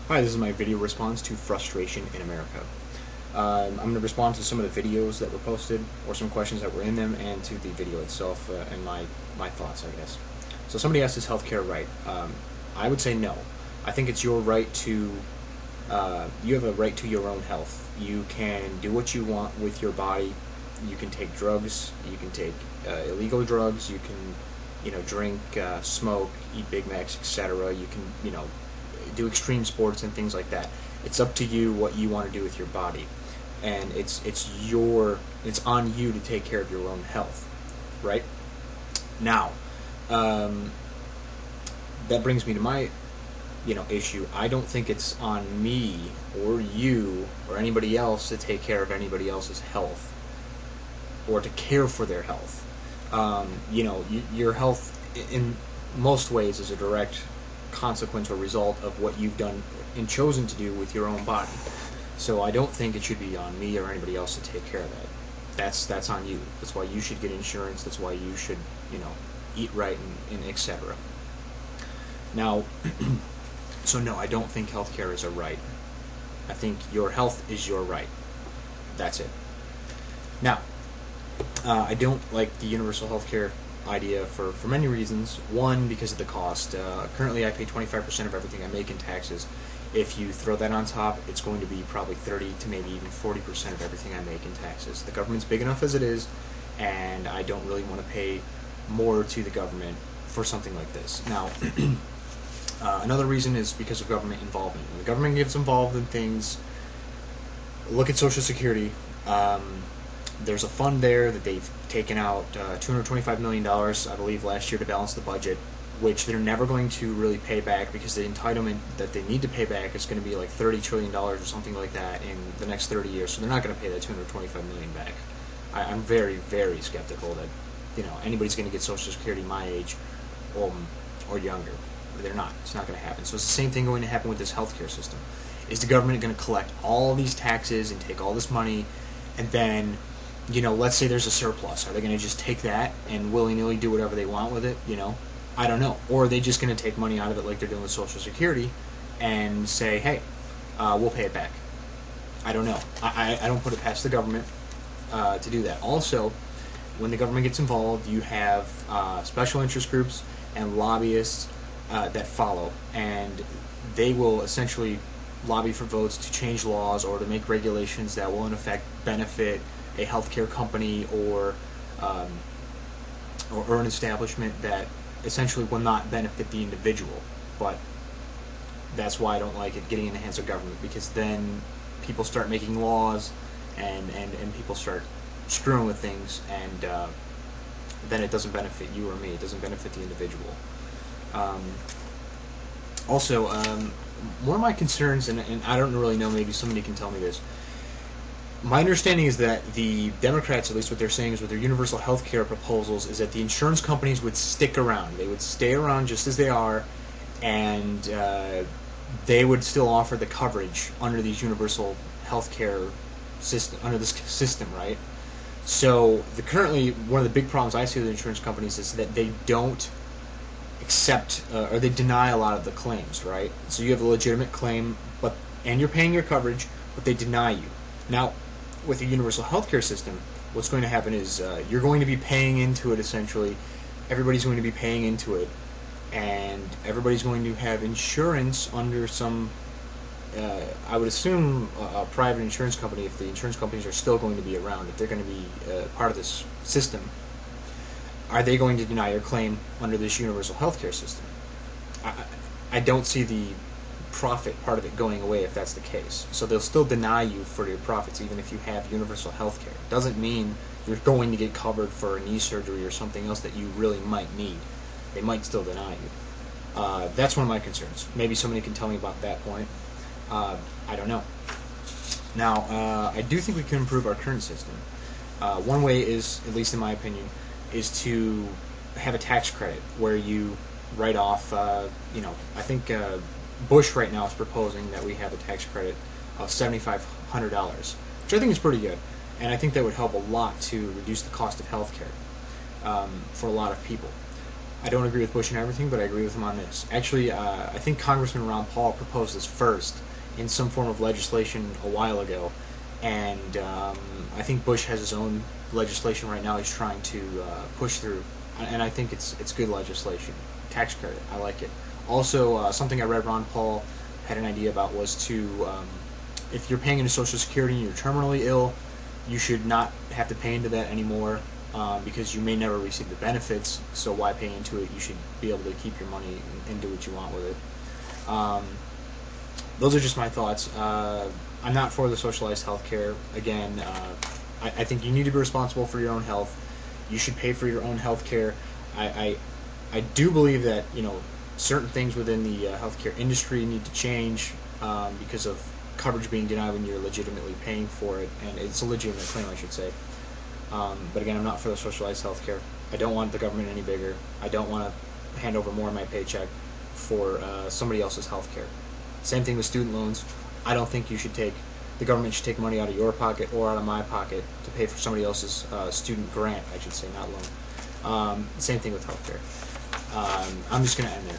Hi, this is my video response to frustration in America. I'm going to respond to some of the videos that were posted, or some questions that were in them, and to the video itself, and my thoughts, I guess. So somebody asked, is healthcare right? I would say no. I think it's your right to, you have a right to your own health. You can do what you want with your body. You can take drugs. You can take illegal drugs. You can, drink, smoke, eat Big Macs, etc. You can, do extreme sports and things like that. It's up to you what you want to do with your body, and it's on you to take care of your own health, right? Now, um, that brings me to my issue. I don't think it's on me or you or anybody else to take care of anybody else's health or to care for their health. Your health in most ways is a direct consequence or result of what you've done and chosen to do with your own body. So I don't think it should be on me or anybody else to take care of that. That's on you. That's why you should get insurance. That's why you should, eat right and etc. Now, so no, I don't think healthcare is a right. I think your health is your right. That's it. Now, I don't like the universal healthcare idea for many reasons. One, because of the cost. Currently, I pay 25% of everything I make in taxes. If you throw that on top, it's going to be probably 30 to maybe even 40% of everything I make in taxes. The government's big enough as it is, and I don't really want to pay more to the government for something like this. Now, another reason is because of government involvement. When the government gets involved in things, look at Social Security. There's a fund there that they've taken out $225 million, I believe, last year to balance the budget, which they're never going to really pay back because the entitlement that they need to pay back is going to be like $30 trillion or something like that in the next 30 years. So they're not going to pay that $225 million back. I'm very, very skeptical that anybody's going to get Social Security my age or younger. They're not. It's not going to happen. So it's the same thing going to happen with this healthcare system. Is the government going to collect all these taxes and take all this money, and then let's say there's a surplus. Are they going to just take that and willy-nilly do whatever they want with it? I don't know. Or are they just going to take money out of it like they're doing with Social Security and say, hey, we'll pay it back? I don't know. I don't put it past the government to do that. Also, when the government gets involved, you have special interest groups and lobbyists that follow, and they will essentially lobby for votes to change laws or to make regulations that will in effect benefit a healthcare company or an establishment that essentially will not benefit the individual. But that's why I don't like it getting in the hands of government, because then people start making laws and people start screwing with things, and then it doesn't benefit you or me. It doesn't benefit the individual. Also, one of my concerns, and I don't really know, maybe somebody can tell me this. My understanding is that the Democrats, at least what they're saying is with their universal health care proposals, is that the insurance companies would stick around. They would stay around just as they are, and they would still offer the coverage under these universal health care system, under this system, right? So currently, one of the big problems I see with insurance companies is that they don't accept or they deny a lot of the claims, right? So you have a legitimate claim, and you're paying your coverage, but they deny you. Now, with a universal healthcare system, what's going to happen is you're going to be paying into it essentially. Everybody's going to be paying into it, and everybody's going to have insurance under some, I would assume, a private insurance company, if the insurance companies are still going to be around, if they're going to be part of this system. Are they going to deny your claim under this universal healthcare system? I don't see the profit part of it going away if that's the case. So they'll still deny you for your profits even if you have universal health care. It doesn't mean you're going to get covered for a knee surgery or something else that you really might need. They might still deny you. That's one of my concerns. Maybe somebody can tell me about that point. I don't know. Now, I do think we can improve our current system. One way is, at least in my opinion, is to have a tax credit where you write off, I think Bush right now is proposing that we have a tax credit of $7,500, which I think is pretty good, and I think that would help a lot to reduce the cost of health care for a lot of people. I don't agree with Bush in everything, but I agree with him on this. Actually, I think Congressman Ron Paul proposed this first in some form of legislation a while ago, and I think Bush has his own legislation right now he's trying to push through, and I think it's good legislation. Tax credit, I like it. Also, something I read Ron Paul had an idea about was to, if you're paying into Social Security and you're terminally ill, you should not have to pay into that anymore, because you may never receive the benefits, so why pay into it? You should be able to keep your money and do what you want with it. Those are just my thoughts. I'm not for the socialized healthcare. Again, I think you need to be responsible for your own health. You should pay for your own healthcare. I do believe that, you know, certain things within the healthcare industry need to change because of coverage being denied when you're legitimately paying for it, and it's a legitimate claim, I should say. But again, I'm not for the socialized healthcare. I don't want the government any bigger. I don't want to hand over more of my paycheck for somebody else's healthcare. Same thing with student loans. I don't think the government should take money out of your pocket or out of my pocket to pay for somebody else's student grant, I should say, not loan. Same thing with healthcare. I'm just going to end there.